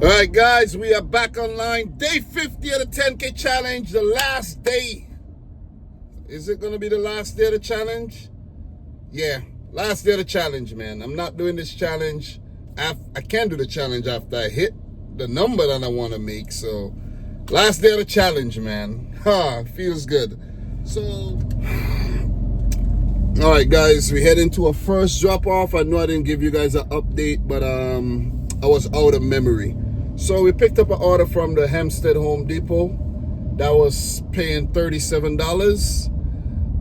All right, guys, we are back online. Day 50 of the 10K challenge, the last day. Is it going to be the last day of the challenge? Yeah, last day of the challenge, man. I'm not doing this challenge. I can't do the challenge after I hit the number that I want to make. So, last day of the challenge, man. Feels good. So, all right, guys, we head into a first drop off. I know I didn't give you guys an update, but I was out of memory. So we picked up an order from the Hempstead Home Depot that was paying $37.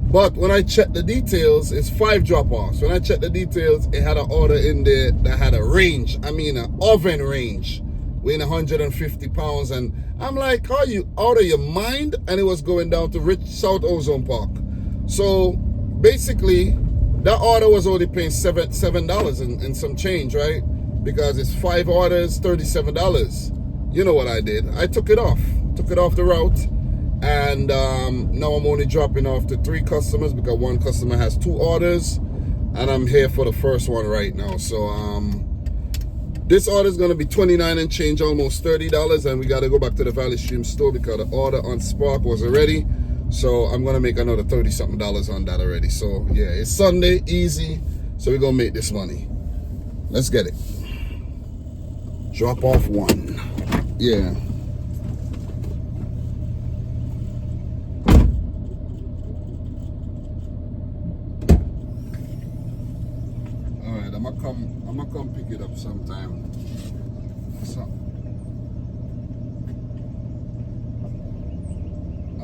But when I checked the details, it's 5 drop-offs. When I checked the details, it had an order in there that had a range. I mean, an oven range, weighing 150 pounds. And I'm like, are you out of your mind? And it was going down to South Ozone Park. So basically, that order was only paying $7 and some change, right? Because it's 5 orders, $37. You know what I did? I took it off the route, and now I'm only dropping off to 3 customers because 1 customer has 2 orders, and I'm here for the first one right now. So this order is going to be 29 and change, almost $30, and we got to go back to the Valley Stream store because the order on Spark wasn't ready. So I'm going to make another $30-something on that already. So yeah, it's Sunday, easy. So we're going to make this money. Let's get it. Drop off 1. Yeah. All right, I'm gonna come pick it up sometime. So,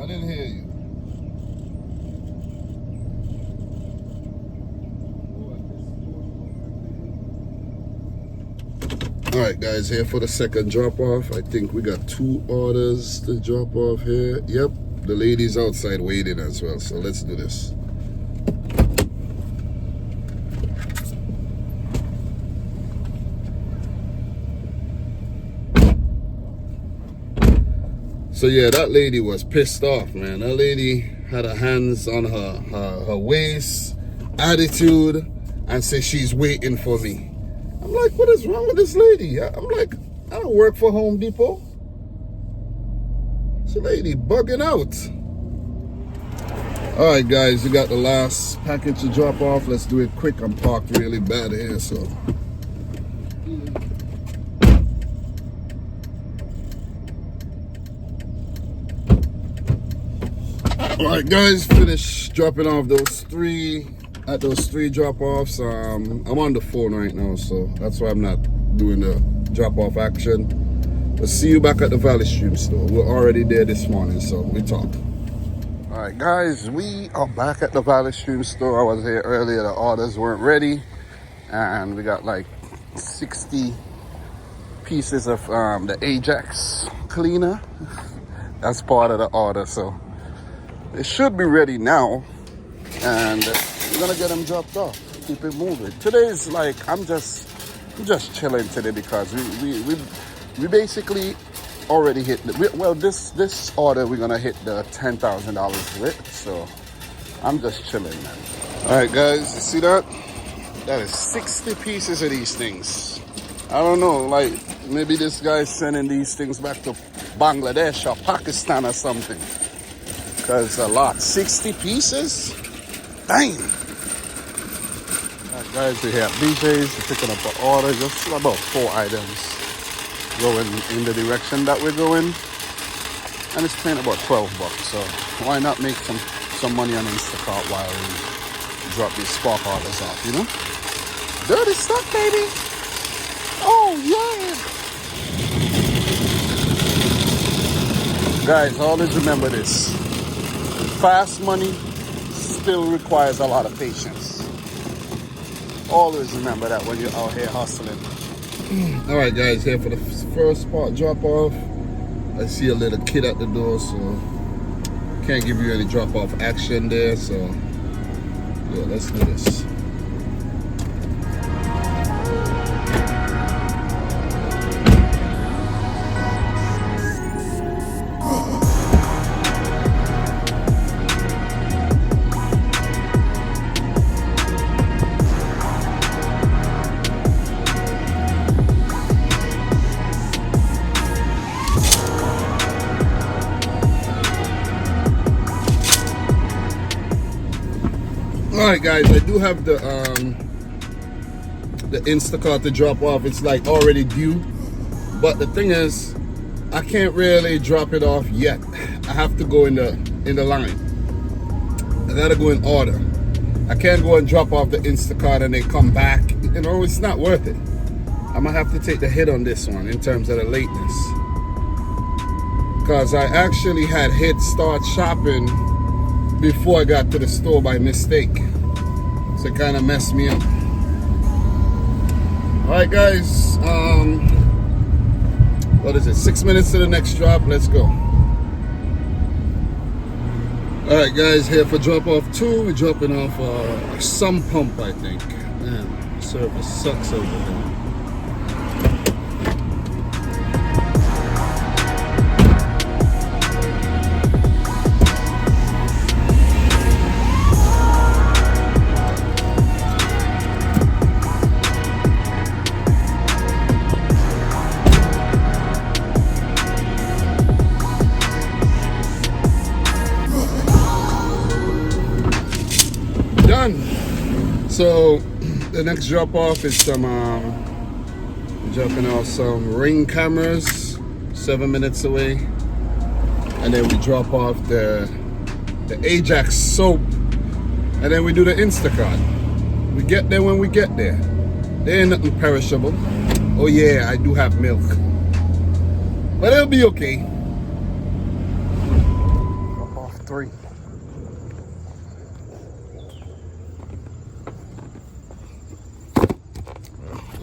I didn't hear you. All right, guys, here for the second drop off. I think we got 2 orders to drop off here. Yep, the lady's outside waiting as well. So let's do this. So yeah, that lady was pissed off, man. That lady had her hands on her waist, attitude, and said she's waiting for me. I'm like, what is wrong with this lady? I'm like, I don't work for Home Depot. This lady bugging out. All right, guys, we got the last package to drop off. Let's do it quick. I'm parked really bad here, so. All right, guys, finished dropping off those 3 drop-offs. I'm on the phone right now, so that's why I'm not doing the drop-off action. We'll see you back at the Valley Stream store. We're already there this morning, so we talk. All right, guys, we are back at the Valley Stream store. I was here earlier. The orders weren't ready, and we got like 60 pieces of the Ajax cleaner. That's part of the order, so it should be ready now, and we're gonna get them dropped off. Keep it moving. Today is like I'm just chilling today because we basically already hit this order we're gonna hit the $10,000 with. So I'm just chilling, man. All right, guys, you see that? That is 60 pieces of these things. I don't know, like maybe this guy's sending these things back to Bangladesh or Pakistan or something. Because a lot. 60 pieces? Dang. Alright, guys, we're here at BJ's. We're picking up an order. Just about 4 items going in the direction that we're going. And it's paying about $12. So why not make some money on Instacart while we drop these Spark orders off, you know? Dirty stuff, baby. Oh, yeah. Guys, always remember this. Fast money still requires a lot of patience. Always remember that when you're out here hustling. All right, guys, here for the first part drop off. I see a little kid at the door, so can't give you any drop off action there. So yeah, let's do this. Alright guys, I do have the Instacart to drop off. It's like already due, but the thing is I can't really drop it off yet. I have to go in the line. I gotta go in order. I can't go and drop off the Instacart and then come back. You know, it's not worth it. I'm gonna have to take the hit on this one in terms of the lateness, because I actually had hit start shopping before I got to the store by mistake, so it kind of messed me up. All right guys, what is it, 6 minutes to the next drop? Let's go. All right guys, here for drop off 2. We're dropping off a sump pump, I think. Man, service sucks over there. So the next drop off is some dropping off some Ring cameras, 7 minutes away, and then we drop off the Ajax soap, and then we do the Instacart. We get there when we get there. There ain't nothing perishable. Oh yeah, I do have milk, but it'll be okay. Drop off 3.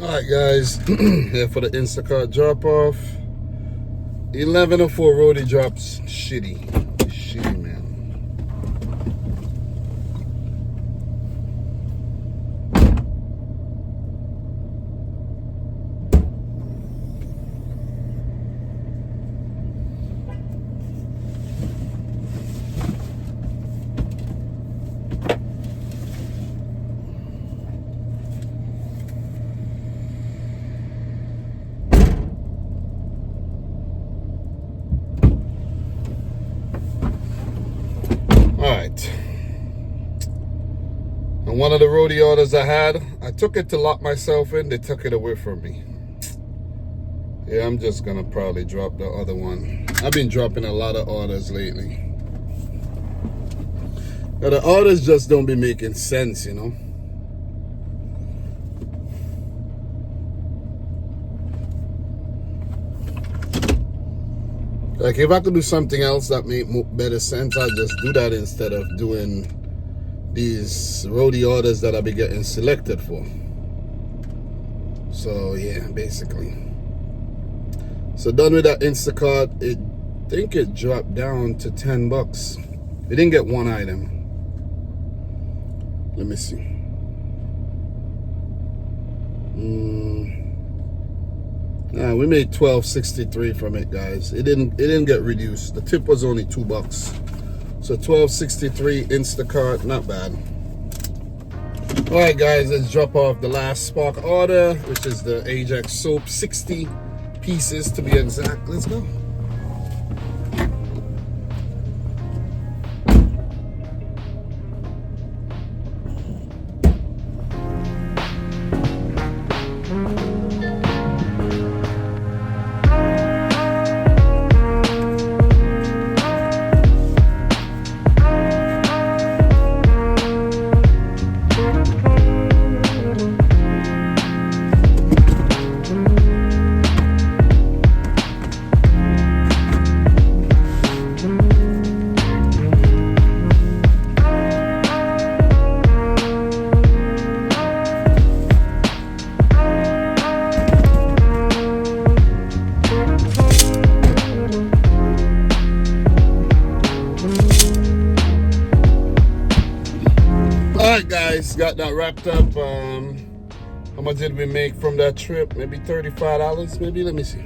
Alright guys, here for the Instacart drop off. 11:04 roadie drops. Shitty, man. Alright, and one of the roadie orders I had, I took it to lock myself in. They took it away from me. Yeah, I'm just gonna probably drop the other one. I've been dropping a lot of orders lately. Now the orders just don't be making sense, you know. Like if I could do something else that make better sense, I'd just do that instead of doing these roadie orders that I'll be getting selected for. So yeah, basically. So done with that Instacart. I think it dropped down to 10 bucks. We didn't get one item. Let me see. We made $12.63 from it, guys. It didn't get reduced. The tip was only $2. So $12.63 Instacart, not bad. All right, guys, let's drop off the last Spark order, which is the Ajax soap, 60 pieces to be exact. Let's go. Alright guys, got that wrapped up. How much did we make from that trip? Maybe $35, maybe? Let me see.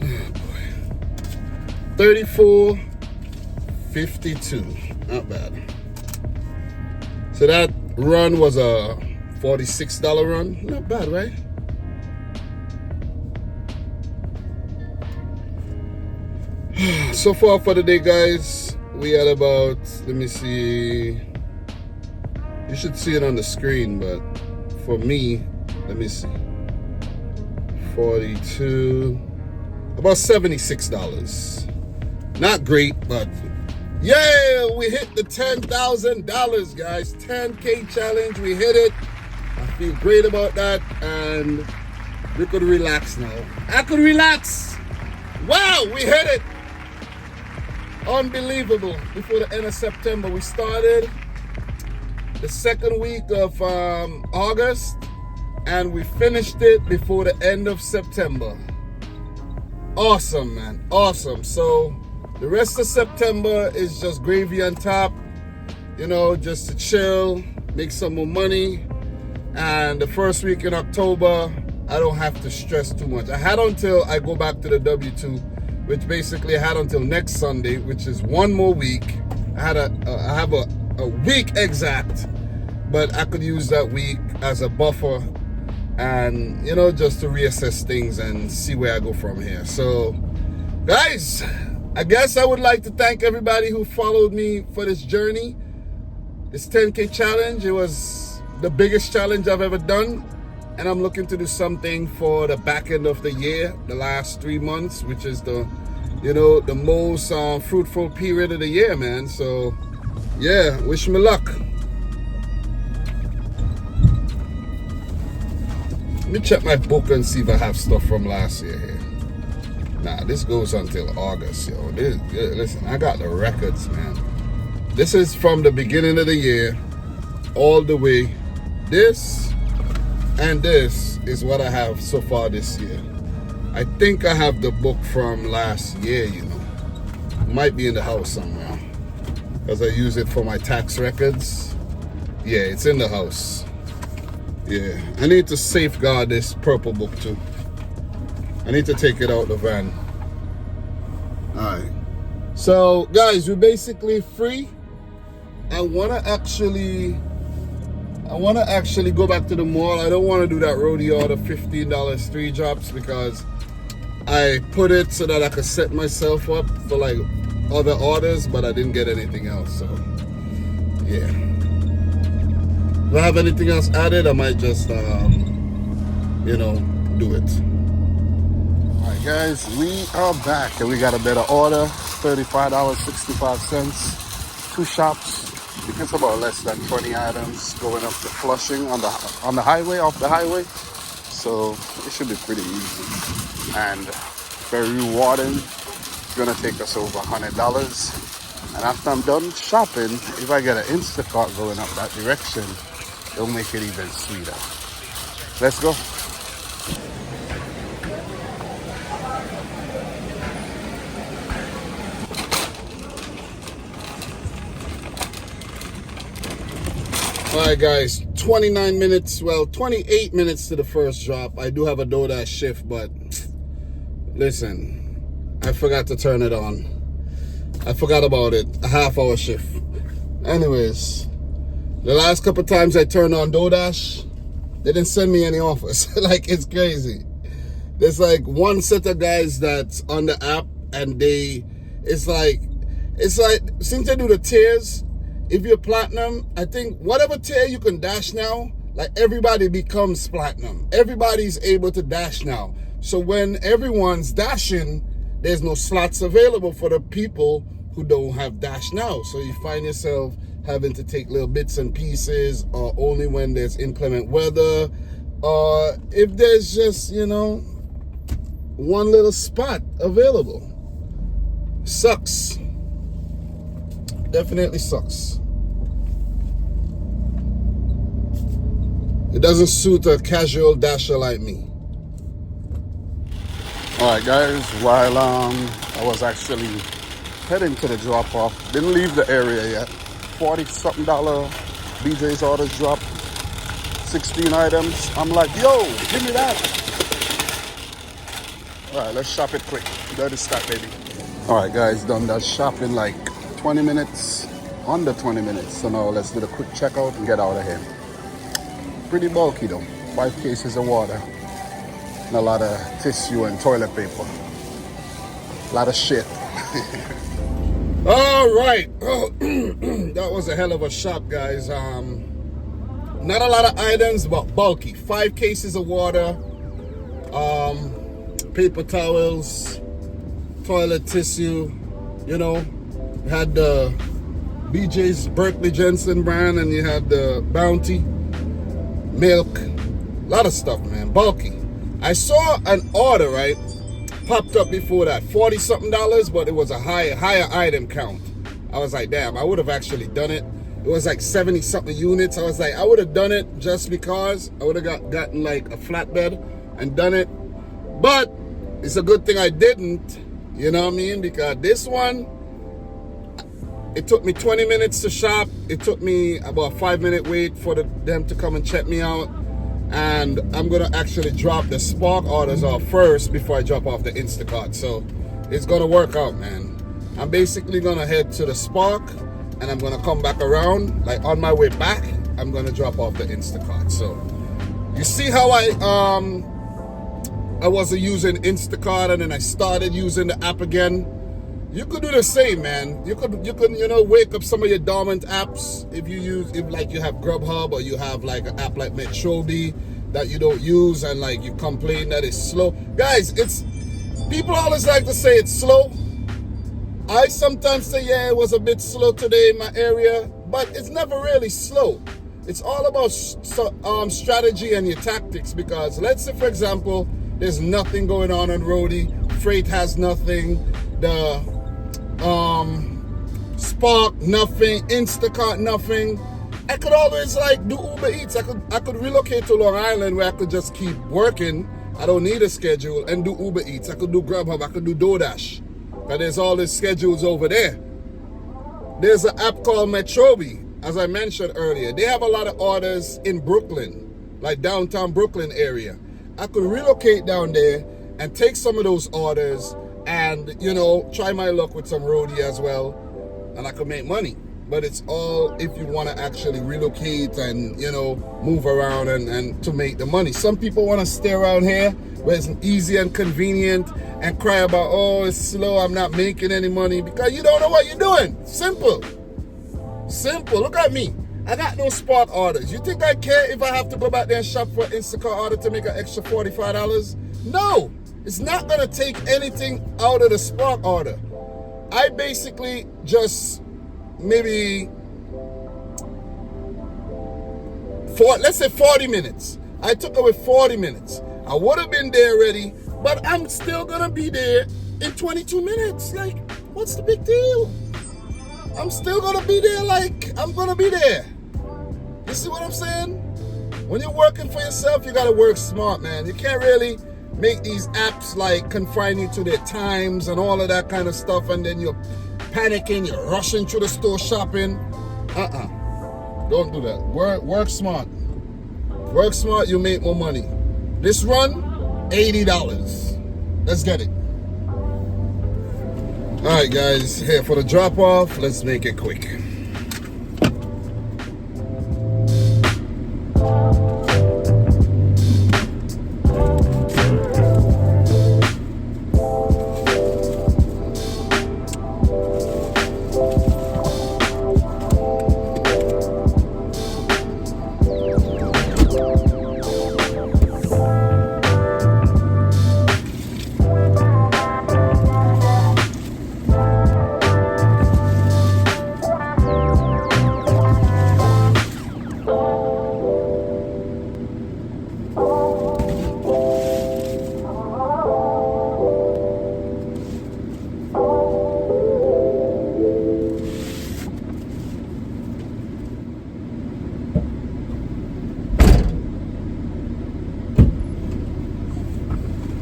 Oh boy. $34.52. Not bad. So that run was a $46 run. Not bad, right? So far for the day, guys, we had about, let me see, You should see it on the screen, but for me, let me see. 42, about $76. Not great, but yeah, we hit the $10,000, guys. 10K challenge, we hit it. I feel great about that, and we could relax now. I could relax. Wow, we hit it. Unbelievable. Before the end of September, we started the second week of August, and we finished it before the end of September. Awesome, man. Awesome. So the rest of September is just gravy on top, you know, just to chill, make some more money. And the first week in October, I don't have to stress too much. I had until I go back to the W-2, which basically I had until next Sunday, which is one more week. I have a week exact, but I could use that week as a buffer and, you know, just to reassess things and see where I go from here. So, guys, I guess I would like to thank everybody who followed me for this journey. This 10K challenge, it was the biggest challenge I've ever done. And I'm looking to do something for the back end of the year, the last 3 months, which is the, you know, the most fruitful period of the year, man. So, yeah, wish me luck. Let me check my book and see if I have stuff from last year here. Nah, this goes until August, yo. Listen, I got the records, man. This is from the beginning of the year all the way. This and this is what I have so far this year. I think I have the book from last year, you know. It might be in the house somewhere, because I use it for my tax records. Yeah, it's in the house. Yeah, I need to safeguard this purple book too. I need to take it out the van. Alright. So, guys, we're basically free. I want to actually go back to the mall. I don't want to do that rodeo, the $15 3 drops, because I put it so that I could set myself up for like other orders, but I didn't get anything else. So, yeah. If I have anything else added, I might just, you know, do it. All right, guys, we are back, and we got a better order. $35.65, 2 shops. I think it's about less than 20 items going up to Flushing on the highway, off the highway. So it should be pretty easy and very rewarding. It's gonna take us over $100. And after I'm done shopping, if I get an Instacart going up that direction, it'll make it even sweeter. Let's go. All right, guys, 29 minutes, well, 28 minutes to the first drop. I do have a DoorDash shift, but listen, I forgot to turn it on. I forgot about it, a half-hour shift. Anyways, the last couple times I turned on DoorDash, they didn't send me any offers. Like, it's crazy. There's like one set of guys that's on the app, and it's like, since they do the tiers, if you're platinum, I think whatever tier you can dash now, like everybody becomes platinum. Everybody's able to dash now. So when everyone's dashing, there's no slots available for the people who don't have dash now. So you find yourself having to take little bits and pieces, or only when there's inclement weather, or if there's just, you know, one little spot available. Sucks. Definitely sucks. It doesn't suit a casual dasher like me. All right, guys, while I was actually heading to the drop-off, didn't leave the area yet. $40-something BJ's orders dropped, 16 items. I'm like, yo, give me that. All right, let's shop it quick. Dirty Scott, baby. All right, guys, done that shopping like 20 minutes, under 20 minutes. So now let's do the quick checkout and get out of here. Pretty bulky though. 5 cases of water and a lot of tissue and toilet paper. A lot of shit. All right. That was a hell of a shop, guys. Not a lot of items, but bulky. 5 cases of water, paper towels, toilet tissue. You know, you had the BJ's Berkeley Jensen brand, and you had the Bounty, milk, a lot of stuff, man, bulky. I saw an order, right, popped up before that, $40-something, but it was a higher item count. I was like, damn, I would have actually done it. It was like 70-something units. I was like, I would have done it just because. I would have gotten like a flatbed and done it. But it's a good thing I didn't, you know what I mean? Because this one, it took me 20 minutes to shop. It took me about a 5-minute wait for them to come and check me out. And I'm gonna actually drop the Spark orders off first before I drop off the Instacart. So it's gonna work out, man. I'm basically gonna head to the Spark and I'm gonna come back around. Like on my way back, I'm gonna drop off the Instacart. So you see how I wasn't using Instacart and then I started using the app again. You could do the same, man. You could wake up some of your dormant apps if you have Grubhub or you have like an app like Metrobi that you don't use and like you complain that it's slow. Guys, people always like to say it's slow. I sometimes say, yeah, it was a bit slow today in my area, but it's never really slow. It's all about strategy and your tactics, because let's say, for example, there's nothing going on Roadie, Freight has nothing, the Spark nothing, Instacart nothing. I could always like do Uber Eats. I could relocate to Long Island where I could just keep working. I don't need a schedule and do Uber Eats. I could do Grubhub, I could do DoorDash. But there's all these schedules over there. There's an app called Metrobi, as I mentioned earlier. They have a lot of orders in Brooklyn, like downtown Brooklyn area. I could relocate down there and take some of those orders and, you know, try my luck with some roadie as well. And I could make money. But it's all if you want to actually relocate and, you know, move around and to make the money. Some people want to stay around here where it's easy and convenient and cry about, oh, it's slow, I'm not making any money, because you don't know what you're doing. Simple. Look at me. I got no Spark orders. You think I care if I have to go back there and shop for an Instacart order to make an extra $45? No. It's not going to take anything out of the Spark order. I basically just maybe let's say 40 minutes. I took away 40 minutes. I would have been there already, but I'm still gonna be there in 22 minutes. Like, what's the big deal? I'm still gonna be there, like, I'm gonna be there. You see what I'm saying? When you're working for yourself, you gotta work smart, man. You can't really make these apps like confine you to their times and all of that kind of stuff, and then you're panicking, you're rushing through the store shopping. Don't do that. Work smart. Work smart, you make more money. This run, $80. Let's get it. All right, guys, here for the drop off. Let's make it quick.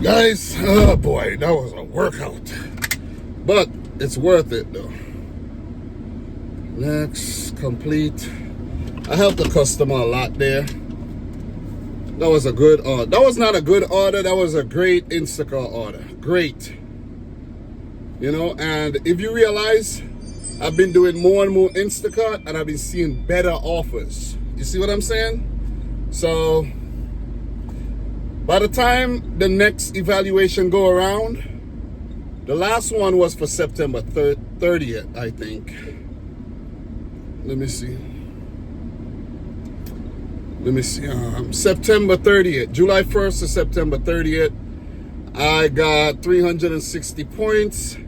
Guys, oh boy, that was a workout. But it's worth it though. Next, complete. I helped the customer a lot there. That was a good order. That was not a good order. That was a great Instacart order. Great. You know, and if you realize, I've been doing more and more Instacart and I've been seeing better offers. You see what I'm saying? So by the time the next evaluation go around, the last one was for September 30th, I think. Let me see. let me see, September 30th, July 1st to September 30th, I got 360 points.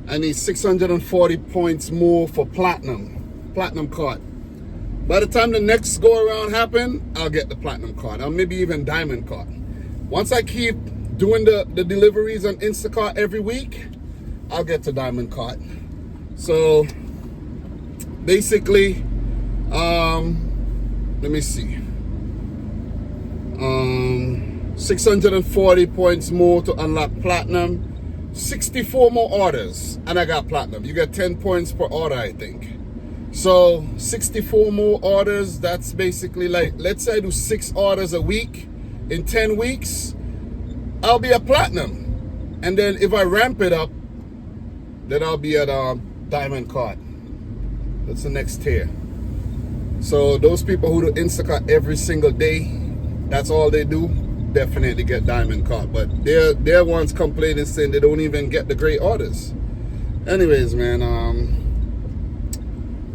I need 640 points more for platinum card. By the time the next go around happen, I'll get the platinum card, or maybe even diamond card. Once I keep doing the deliveries on Instacart every week, I'll get to diamond card. So basically, let me see, 640 points more to unlock platinum, 64 more orders, and I got platinum. You get 10 points per order, I think. So 64 more orders, that's basically like, let's say I do 6 orders a week. In 10 weeks, I'll be at platinum. And then if I ramp it up, then I'll be at diamond card. That's the next tier. So those people who do Instacart every single day, that's all they do, definitely get diamond card. But they're ones complaining, saying they don't even get the great orders. Anyways, man,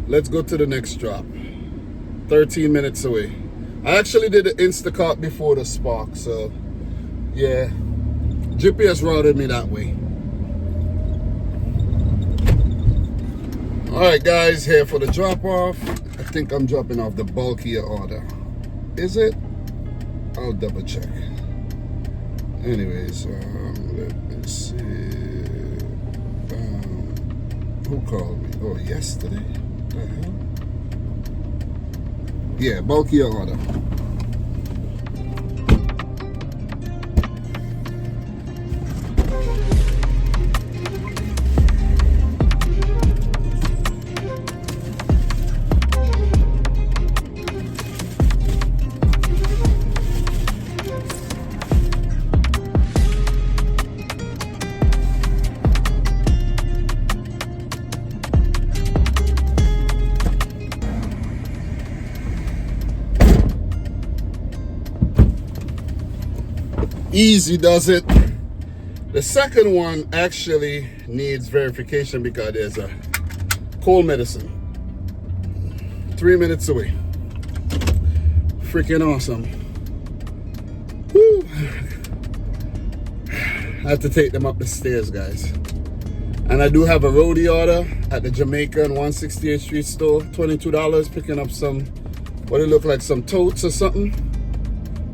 let's go to the next drop. 13 minutes away. I actually did the Instacart before the Spark, so yeah, GPS routed me that way. All right, guys, here for the drop off. I think I'm dropping off the bulkier order. Is it? I'll double check. Anyways, let me see. Who called me? Oh, yesterday. What the hell? Yeah, bulkier order. Easy does it. The second one actually needs verification because there's a cold medicine 3 minutes away. Freaking awesome. Woo. I have to take them up the stairs, guys. And I do have a roadie order at the Jamaican 168th Street store, $22, picking up some, what it look like, some totes or something.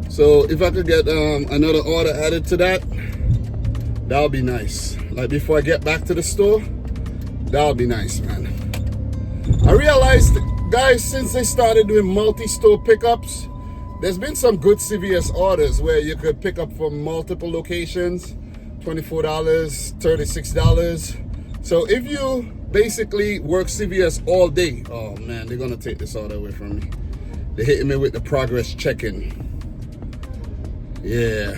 So if I could get another order added to that, that'll be nice. Like before I get back to the store, that'll be nice, man. I realized, guys, since they started doing multi-store pickups, there's been some good CVS orders where you could pick up from multiple locations, $24, $36. So if you basically work CVS all day, oh man, they're gonna take this order away from me. They're hitting me with the progress check-in. Yeah.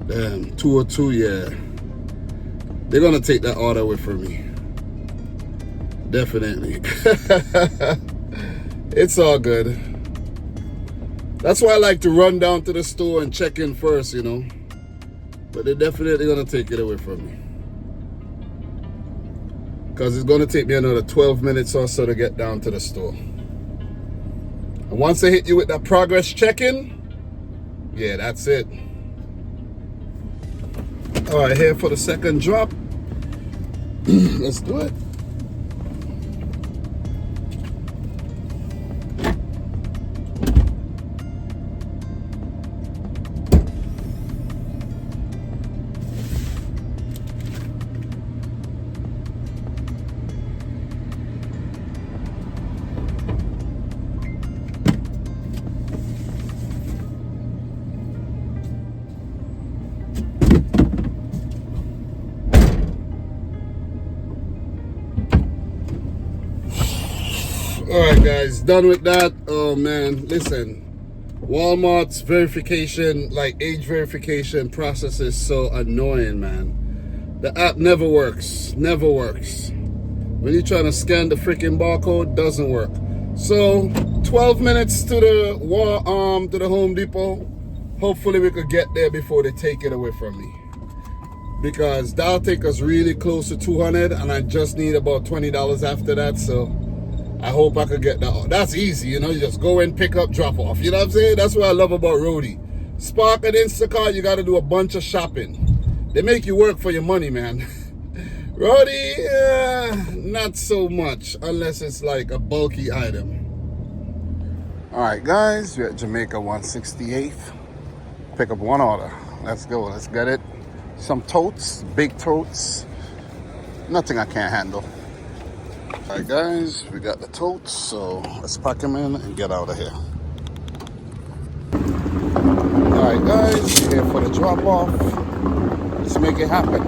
Damn, 202, yeah. They're gonna take that order away from me. Definitely. It's all good. That's why I like to run down to the store and check in first, you know. But they're definitely gonna take it away from me. Because it's gonna take me another 12 minutes or so to get down to the store. And once they hit you with that progress check-in, yeah, that's it. All right, here for the second drop. Let's do it. All right, guys, done with that. Oh man, listen, Walmart's verification, like age verification process is so annoying, man. The app never works, never works. When you're trying to scan the freaking barcode, doesn't work. So 12 minutes to the Home Depot. Hopefully we could get there before they take it away from me, because that'll take us really close to 200, and I just need about $20 after that. So I hope I could get that. That's easy, you know, you just go in, pick up, drop off. You know what I'm saying? That's what I love about Roadie. Spark and Instacart, you got to do a bunch of shopping. They make you work for your money, man. Roadie, not so much, unless it's like a bulky item. All right, guys, we're at Jamaica 168th. Pick up one order. Let's go, let's get it. Some totes, big totes. Nothing I can't handle. All right, guys, we got the totes, so let's pack them in and get out of here. All right, guys, here for the drop off. Let's make it happen.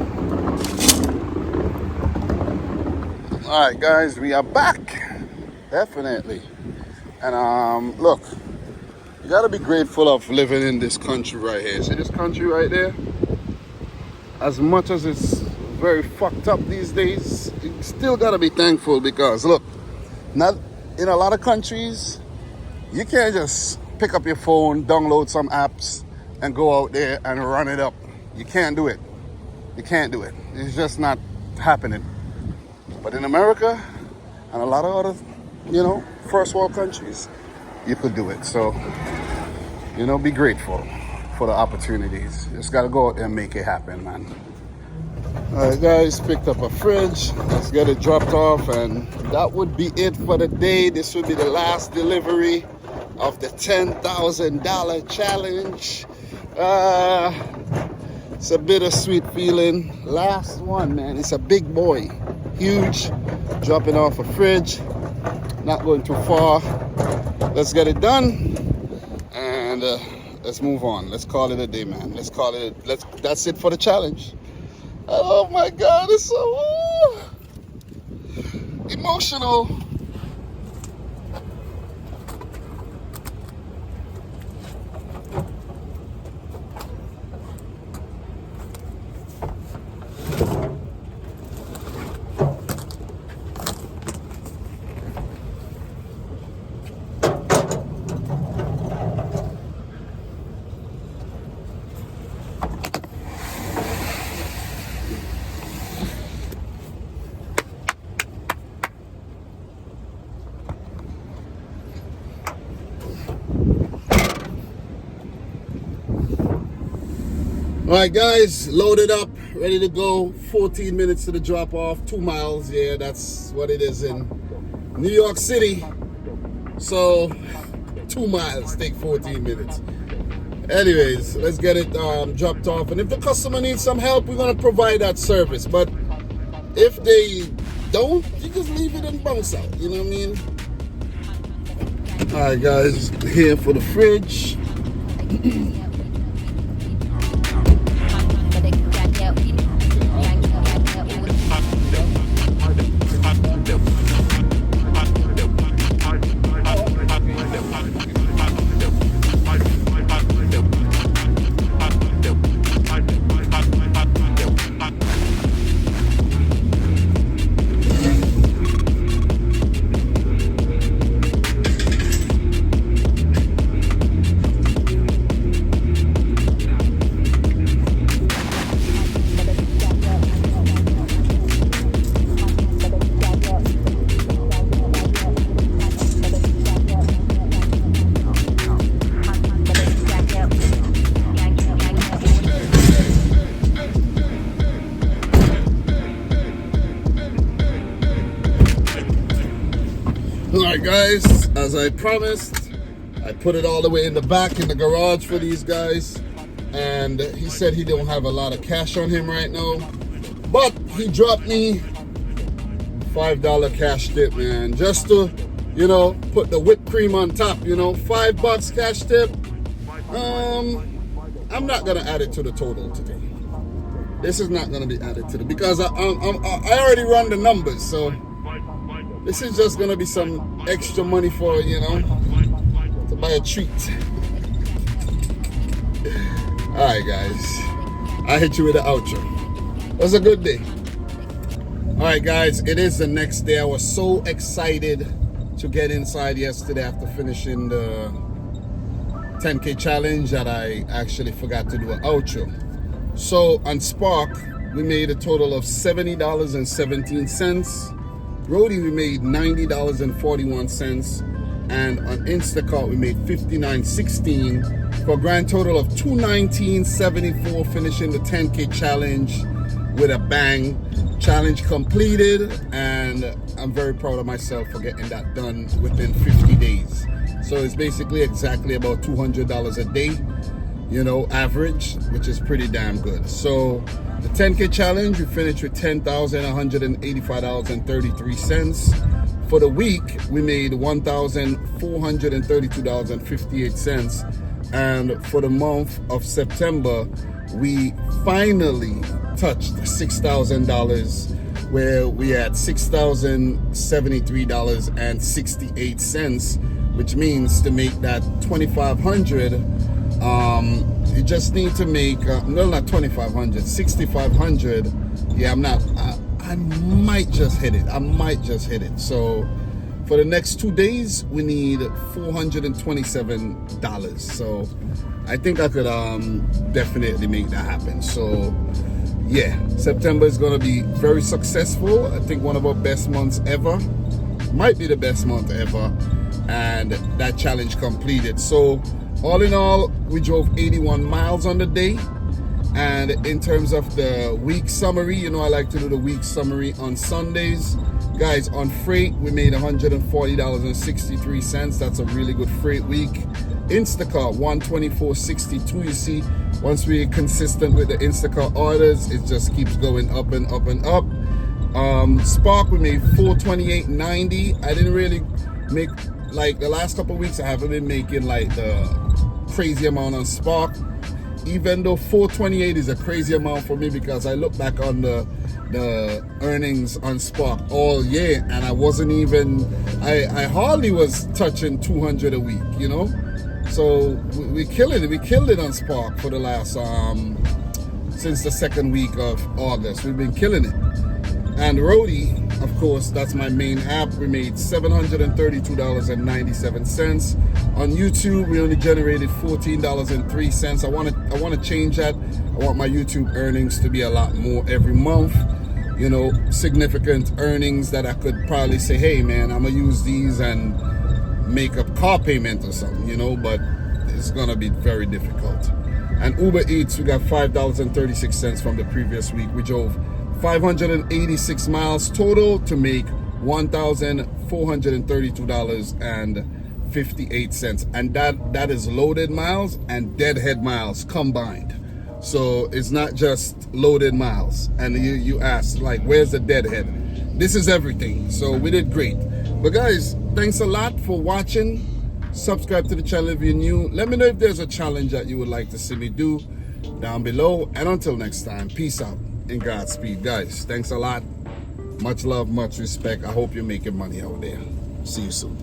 All right, guys, we are back. Definitely. And look, you gotta be grateful of living in this country right here. See this country right there? As much as it's very fucked up these days, you still gotta be thankful, because look, not in a lot of countries, you can't just pick up your phone, download some apps, and go out there and run it up. You can't do it. You can't do it. It's just not happening. But in America and a lot of other, you know, first world countries, you could do it. So, you know, be grateful for the opportunities. Just gotta go out there and make it happen, man. All right, guys, picked up a fridge. Let's get it dropped off, and that would be it for the day. This would be the last delivery of the $10,000 challenge. It's a bittersweet feeling. Last one, man. It's a big boy, huge. Dropping off a fridge. Not going too far. Let's get it done, and let's move on. Let's call it a day, man. Let's call it. That's it for the challenge. Oh my God, it's so emotional. All right, guys, loaded up, ready to go. 14 minutes to the drop off, 2 miles. Yeah, that's what it is in New York City. So 2 miles take 14 minutes. Anyways, let's get it dropped off. And if the customer needs some help, we're gonna provide that service. But if they don't, you just leave it and bounce out. You know what I mean? All right, guys, here for the fridge. Alright, guys, as I promised, I put it all the way in the back in the garage for these guys, and he said he don't have a lot of cash on him right now, but he dropped me $5 cash tip, man, just to, you know, put the whipped cream on top, you know. $5 cash tip. I'm not gonna add it to the total today. This is not gonna be added to the, because I already run the numbers, so this is just gonna be some extra money for, you know, to buy a treat. All right, guys, I hit you with the outro. It was a good day. All right, guys, it is the next day. I was so excited to get inside yesterday after finishing the 10K challenge that I actually forgot to do an outro. So on Spark, we made a total of $70.17. Roadie, we made $90.41. And on Instacart, we made $59.16 for a grand total of $219.74, finishing the 10K challenge with a bang. Challenge completed, and I'm very proud of myself for getting that done within 50 days. So it's basically exactly about $200 a day, you know, average, which is pretty damn good. So the 10K challenge, we finished with $10,185.33. For the week, we made $1,432.58. And for the month of September, we finally touched $6,000, where we had $6,073.68, which means to make that $2,500, you just need to make no, not $2,500, $6,500. Yeah, I might just hit it. So for the next 2 days, we need $427. So I think I could definitely make that happen. So yeah, September is gonna be very successful. I think one of our best months ever, might be the best month ever, and that challenge completed. So all in all, we drove 81 miles on the day. And in terms of the week summary, you know, I like to do the week summary on Sundays. Guys, on freight, we made $140.63. That's a really good freight week. Instacart, $124.62. You see, once we're consistent with the Instacart orders, it just keeps going up and up and up. Spark, we made $428.90. I didn't really make, like the last couple of weeks, I haven't been making like the crazy amount on Spark. Even though $428 is a crazy amount for me, because I look back on the earnings on Spark all year, and I wasn't even, I hardly was touching 200 a week, you know. So we killed it on Spark for the last since the second week of August. We've been killing it. And Roadie, of course, that's my main app. We made $732.97. On YouTube, we only generated $14.03. I want to change that. I want my YouTube earnings to be a lot more every month. You know, significant earnings that I could probably say, hey man, I'm gonna use these and make a car payment or something, you know, but it's gonna be very difficult. And Uber Eats, we got $5.36 from the previous week. We drove 586 miles total to make $1,432.58, and that is loaded miles and deadhead miles combined. So it's not just loaded miles. And you ask, like, where's the deadhead? This is everything. So we did great. But guys, thanks a lot for watching. Subscribe to the channel if you're new. Let me know if there's a challenge that you would like to see me do down below. And until next time, peace out and Godspeed, guys. Thanks a lot. Much love, much respect. I hope you're making money out there. See you soon.